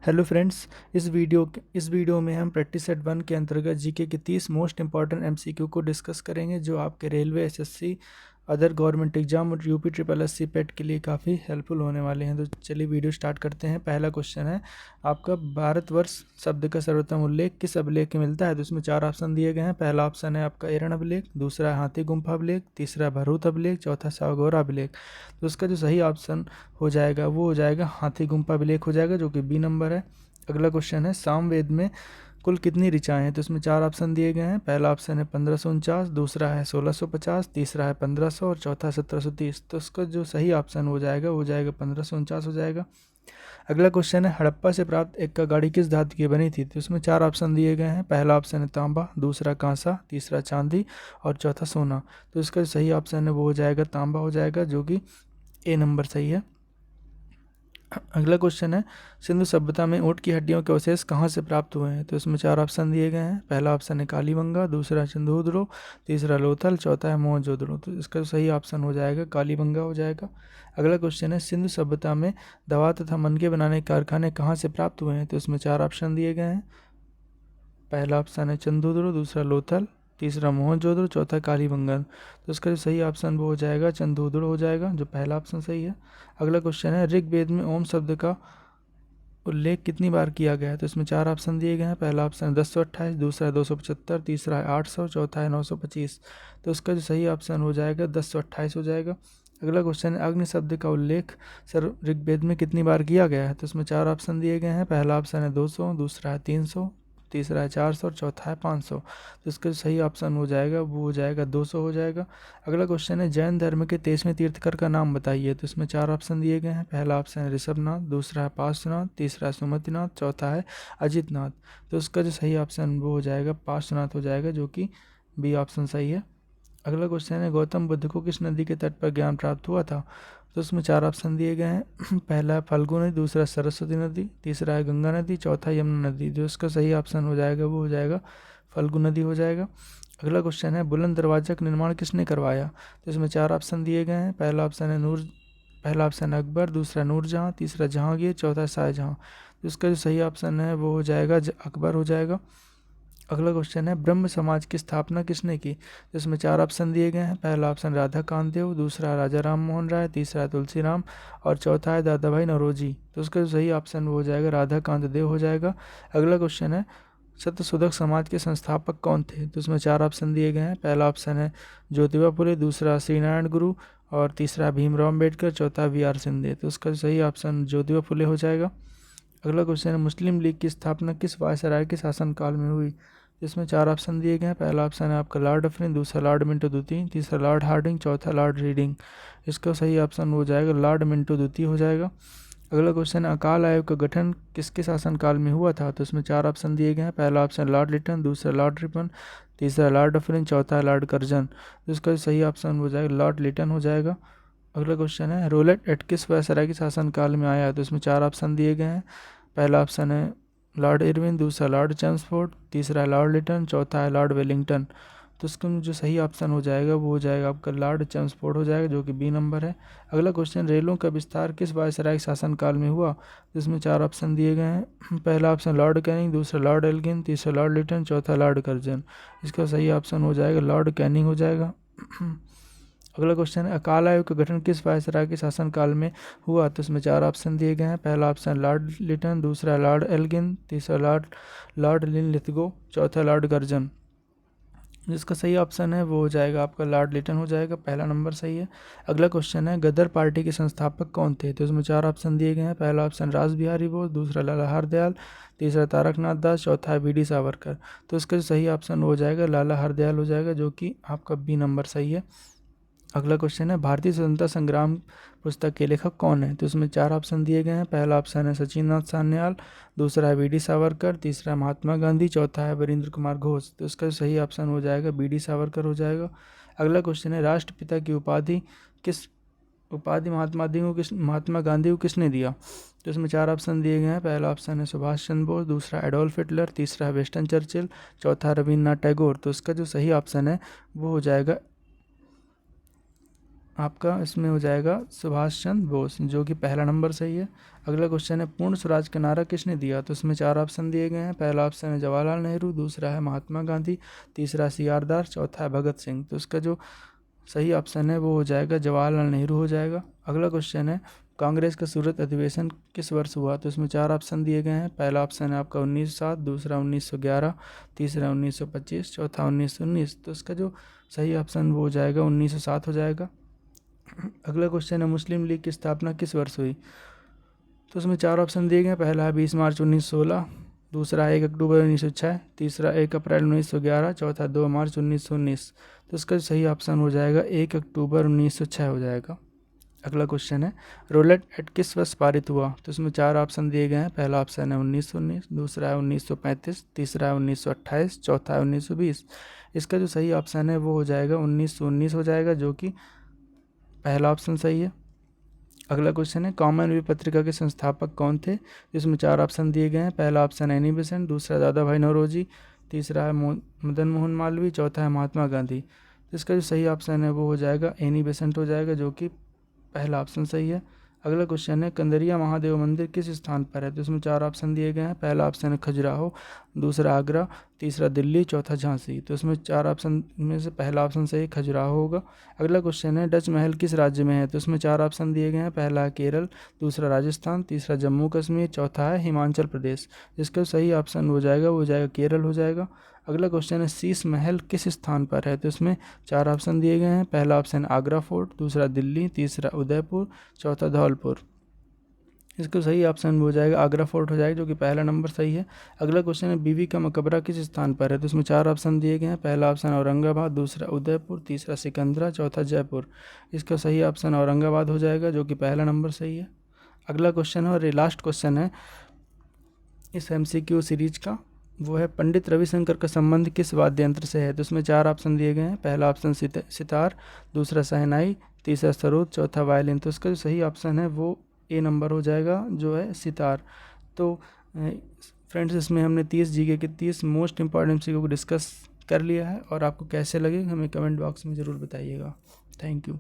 Hello friends, इस video में हम प्रैक्टिस सेट 1 के अंतर्गत जीके के 30 मोस्ट इंपॉर्टेंट एमसीक्यू को डिस्कस करेंगे जो आपके railway, SSC, other government exam और यूपी ट्रिपल एससी पेट के लिए काफ़ी हेल्पफुल होने वाले हैं। तो चलिए वीडियो स्टार्ट करते हैं। पहला क्वेश्चन है आपका, भारतवर्ष शब्द का सर्वोत्तम उल्लेख किस अभिलेख में मिलता है? तो इसमें 4 ऑप्शन दिए गए हैं। पहला ऑप्शन है आपका एरन अभिलेख, दूसरा हाथी गुम्फा अभिलेख, तीसरा भरूत अभिलेख, चौथा सागौरा अभिलेख। तो इसका जो सही ऑप्शन हो जाएगा वो हो जाएगा हाथी गुम्फा अभिलेख हो जाएगा, जो कि बी नंबर है। अगला क्वेश्चन है, सामवेद में कुल कितनी ऋचाएँ हैं? तो इसमें 4 ऑप्शन दिए गए हैं। पहला ऑप्शन है 1549, दूसरा है 1650, तीसरा है 1500 और चौथा 1730। तो इसका जो सही ऑप्शन हो जाएगा वो हो जाएगा 1549 हो जाएगा। अगला क्वेश्चन है, हड़प्पा से प्राप्त एक्का गाड़ी किस धातु की बनी थी? तो इसमें 4 ऑप्शन दिए गए हैं। पहला ऑप्शन है तांबा, दूसरा कांसा, तीसरा चांदी और चौथा सोना। तो इसका जो सही ऑप्शन है वो हो जाएगा तांबा हो जाएगा, जो कि ए नंबर सही है। अगला क्वेश्चन है, सिंधु सभ्यता में ऊँट की हड्डियों के अवशेष कहाँ से प्राप्त हुए हैं? तो इसमें 4 ऑप्शन दिए गए हैं। पहला ऑप्शन है कालीबंगा, दूसरा सिंधुदुर्ग, तीसरा लोथल, चौथा है मोहनजोदड़ो। तो इसका सही ऑप्शन हो जाएगा कालीबंगा हो जाएगा। अगला क्वेश्चन है, सिंधु सभ्यता में दवा तथा मनके बनाने के कारखाने कहाँ से प्राप्त हुए हैं? तो इसमें 4 ऑप्शन दिए गए हैं। पहला ऑप्शन है चंदुदुर्ग, दूसरा लोथल, तीसरा मोहनजोदड़ो, चौथा कालीबंगन। तो इसका जो सही ऑप्शन वो हो जाएगा चंदुदुर्ग हो जाएगा, जो पहला ऑप्शन सही है। अगला क्वेश्चन है, ऋग्वेद में ओम शब्द का उल्लेख कितनी बार किया गया है? तो इसमें 4 ऑप्शन दिए गए हैं। पहला ऑप्शन 1028, दूसरा है 275, तीसरा है 800, चौथा है 925। तो इसका जो सही ऑप्शन हो जाएगा 1028 हो जाएगा। अगला क्वेश्चन है, अग्नि शब्द का उल्लेख सर ऋग्वेद में कितनी बार किया गया है? तो इसमें 4 ऑप्शन दिए गए हैं। पहला ऑप्शन है 200, दूसरा है 300, तीसरा है 400 और चौथा है 500। तो इसका जो सही ऑप्शन हो जाएगा वो हो जाएगा 200 हो जाएगा। अगला क्वेश्चन है, जैन धर्म के 23वें तीर्थकर का नाम बताइए। तो इसमें 4 ऑप्शन दिए गए हैं। पहला ऑप्शन है ऋषभनाथ, दूसरा है पार्श्वनाथ, तीसरा है सुमतिनाथ, चौथा है अजितनाथ। तो इसका जो सही ऑप्शन वो हो जाएगा पार्श्वनाथ हो जाएगा, जो कि बी ऑप्शन सही है। अगला क्वेश्चन है, गौतम बुद्ध को किस नदी के तट पर ज्ञान प्राप्त हुआ था? तो इसमें 4 ऑप्शन दिए गए हैं। पहला है फल्गु नदी, दूसरा सरस्वती नदी, तीसरा है गंगा नदी, चौथा यमुना नदी। जो इसका सही ऑप्शन हो जाएगा वो हो जाएगा फल्गु नदी हो जाएगा। अगला क्वेश्चन है, बुलंद दरवाजा का निर्माण किसने करवाया? तो इसमें 4 ऑप्शन दिए गए हैं। पहला ऑप्शन है अकबर, दूसरा नूरजहाँ, तीसरा जहांगीर, चौथा शाहजहाँ। तो इसका जो सही ऑप्शन है वो हो जाएगा अकबर हो जाएगा। अगला क्वेश्चन है, ब्रह्म समाज की स्थापना किसने की? जिसमें 4 ऑप्शन दिए गए हैं। पहला ऑप्शन राधा कांतदेव, दूसरा राजा राम मोहन राय, तीसरा तुलसी राम और चौथा है दादा भाई नौरोजी। तो उसका जो सही ऑप्शन वो हो जाएगा राधा कांतदेव हो जाएगा। अगला क्वेश्चन है, सत्यशोधक समाज के संस्थापक कौन थे? तो इसमें 4 ऑप्शन दिए गए हैं। पहला ऑप्शन है ज्योतिबा फुले, दूसरा श्रीनारायण गुरु और तीसरा भीमराव अम्बेडकर, चौथा वी.आर. सिंधे। तो उसका सही ऑप्शन ज्योतिबा फुले हो जाएगा। अगला क्वेश्चन है, मुस्लिम लीग की स्थापना किस वायसराय के शासनकाल में हुई? जिसमें 4 ऑप्शन दिए गए हैं। पहला ऑप्शन है आपका लॉर्ड डफरिन, दूसरा लॉर्ड मिंटो द्वितीय, तीसरा लॉर्ड हार्डिंग, चौथा लॉर्ड रीडिंग। इसका सही ऑप्शन हो जाएगा लॉर्ड मिंटो द्वितीय हो जाएगा। अगला क्वेश्चन है, अकाल आयोग का गठन किसके शासनकाल में हुआ था? तो इसमें 4 ऑप्शन दिए गए हैं। पहला ऑप्शन लॉर्ड लिटन, दूसरा लॉर्ड रिपन, तीसरा लॉर्ड डफरिन, चौथा लॉर्ड कर्जन। तो इसका सही ऑप्शन हो जाएगा लॉर्ड लिटन हो जाएगा। अगला क्वेश्चन है, रोलेट एक्ट किस वायसराय के शासनकाल में आया? तो इसमें 4 ऑप्शन दिए गए हैं। पहला ऑप्शन है लॉर्ड इरविन, दूसरा लॉर्ड चैम्सफोर्ड, तीसरा है लॉर्ड लिटन, चौथा है लॉर्ड वेलिंगटन। तो इसका जो सही ऑप्शन हो जाएगा वो हो जाएगा आपका लॉर्ड चैम्सफोर्ड हो जाएगा, जो कि बी नंबर है। अगला क्वेश्चन, रेलों का विस्तार किस वायसराय के शासनकाल में हुआ? जिसमें 4 ऑप्शन दिए गए हैं। पहला ऑप्शन लॉर्ड कैनिंग, दूसरा लॉर्ड एल्गिन, तीसरा लॉर्ड लिटन, चौथा लॉर्ड कर्जन। इसका सही ऑप्शन हो जाएगा लॉर्ड कैनिंग हो जाएगा। अगला क्वेश्चन है, अकाल आयोग का गठन किस वायसराय के शासनकाल में हुआ? तो इसमें 4 ऑप्शन दिए गए हैं। पहला ऑप्शन लॉर्ड लिटन, दूसरा लॉर्ड एल्गिन, तीसरा लॉर्ड लिनलिथगो, चौथा लॉर्ड कर्जन। जिसका सही ऑप्शन है वो हो जाएगा आपका लॉर्ड लिटन हो जाएगा, पहला नंबर सही है। अगला क्वेश्चन है, गदर पार्टी के संस्थापक कौन थे? तो इसमें 4 ऑप्शन दिए गए हैं। पहला ऑप्शन रास बिहारी बोस, दूसरा लाला हरदयाल, तीसरा तारकनाथ दास, चौथा है वी.डी. सावरकर। तो इसका जो सही ऑप्शन हो जाएगा लाला हरदयाल हो जाएगा, जो कि आपका बी नंबर सही है। अगला क्वेश्चन है, भारतीय स्वतंत्रता संग्राम पुस्तक के लेखक कौन है? तो इसमें 4 ऑप्शन दिए गए हैं। पहला ऑप्शन है सचिन नाथ सान्याल, दूसरा है वी.डी. सावरकर, तीसरा है महात्मा गांधी, चौथा है वीरेंद्र कुमार घोष। तो इसका सही ऑप्शन हो जाएगा वी.डी. सावरकर हो जाएगा। अगला क्वेश्चन है, राष्ट्रपिता की उपाधि महात्मा गांधी को किसने दिया? तो इसमें 4 ऑप्शन दिए गए हैं। पहला ऑप्शन है सुभाष चंद्र बोस, दूसरा एडोल्फ हिटलर, तीसरा है विंस्टन चर्चिल, चौथा रविन्द्रनाथ टैगोर। तो इसका जो सही ऑप्शन है वो हो जाएगा आपका इसमें हो जाएगा सुभाष चंद्र बोस, जो कि पहला नंबर सही है। अगला क्वेश्चन है पूर्ण स्वराज का नारा किसने दिया? तो इसमें 4 ऑप्शन दिए गए हैं। पहला ऑप्शन है जवाहरलाल नेहरू, दूसरा है महात्मा गांधी, तीसरा CR दास, चौथा है भगत सिंह। तो इसका जो सही ऑप्शन है वो हो जाएगा जवाहरलाल नेहरू हो जाएगा। अगला क्वेश्चन है कांग्रेस का सूरत अधिवेशन किस वर्ष हुआ? तो इसमें 4 ऑप्शन दिए गए हैं। पहला ऑप्शन है आपका 1907, दूसरा 1911, तीसरा 1925, चौथा 1919। तो इसका जो सही ऑप्शन वो हो जाएगा 1907 हो जाएगा। अगला क्वेश्चन है मुस्लिम लीग की स्थापना किस वर्ष हुई? तो इसमें 4 ऑप्शन दिए गए हैं। पहला है 20 मार्च 1916, दूसरा है 1 अक्टूबर 1906, तीसरा 1 अप्रैल 1911, चौथा 2 मार्च 1919। तो इसका सही ऑप्शन हो जाएगा 1 अक्टूबर 1906 हो जाएगा। अगला क्वेश्चन है रोलेट एक्ट किस वर्ष पारित हुआ? तो इसमें 4 ऑप्शन दिए गए हैं। पहला ऑप्शन है 1919, दूसरा है 1935, तीसरा है 1928, चौथा है 1920। इसका जो सही ऑप्शन है वो हो जाएगा 1919 हो जाएगा, जो कि पहला ऑप्शन सही है। अगला क्वेश्चन है कॉमनवेल्थ पत्रिका के संस्थापक कौन थे? जिसमें 4 ऑप्शन दिए गए हैं। पहला ऑप्शन है एनी बेसेंट, दूसरा दादा भाई नौरोजी, तीसरा है मदन मोहन मालवीय, चौथा है महात्मा गांधी। तो इसका जो सही ऑप्शन है वो हो जाएगा एनी बेसेंट हो जाएगा, जो कि पहला ऑप्शन सही है। अगला क्वेश्चन है कंदरिया महादेव मंदिर किस स्थान पर है? तो इसमें 4 ऑप्शन दिए गए हैं। पहला ऑप्शन है खजुराहो, दूसरा आगरा, तीसरा दिल्ली, चौथा झांसी। तो इसमें 4 ऑप्शन में से पहला ऑप्शन सही खजुराहो होगा। अगला क्वेश्चन है डच महल किस राज्य में है? तो इसमें 4 ऑप्शन दिए गए हैं। पहला है केरल, दूसरा राजस्थान, तीसरा जम्मू कश्मीर, चौथा है हिमाचल प्रदेश। जिसका सही ऑप्शन हो जाएगा केरल हो जाएगा। अगला क्वेश्चन है शीश महल किस स्थान पर है? तो इसमें 4 ऑप्शन दिए गए हैं। पहला ऑप्शन आगरा फोर्ट, दूसरा दिल्ली, तीसरा उदयपुर, चौथा धौलपुर। इसका सही ऑप्शन हो जाएगा आगरा फोर्ट हो जाएगा, जो कि पहला नंबर सही है। अगला क्वेश्चन है बीबी का मकबरा किस स्थान पर है? तो इसमें 4 ऑप्शन दिए गए हैं। पहला ऑप्शन औरंगाबाद, दूसरा उदयपुर, तीसरा सिकंदरा, चौथा जयपुर। इसका सही ऑप्शन औरंगाबाद हो जाएगा, जो कि पहला नंबर सही है। अगला क्वेश्चन है और ये लास्ट क्वेश्चन है इस MCQ सीरीज का, वो है पंडित रविशंकर का संबंध किस वाद्य यंत्र से है? तो उसमें 4 ऑप्शन दिए गए हैं। पहला ऑप्शन सितार, दूसरा शहनाई, तीसरा सरोद, चौथा वायलिन। तो इसका जो सही ऑप्शन है वो ए नंबर हो जाएगा, जो है सितार। तो फ्रेंड्स इसमें हमने 30 GK के 30 मोस्ट इंपॉर्टेंट MCQ को डिस्कस कर लिया है, और आपको कैसे लगे हमें कमेंट बॉक्स में ज़रूर बताइएगा। Thank you.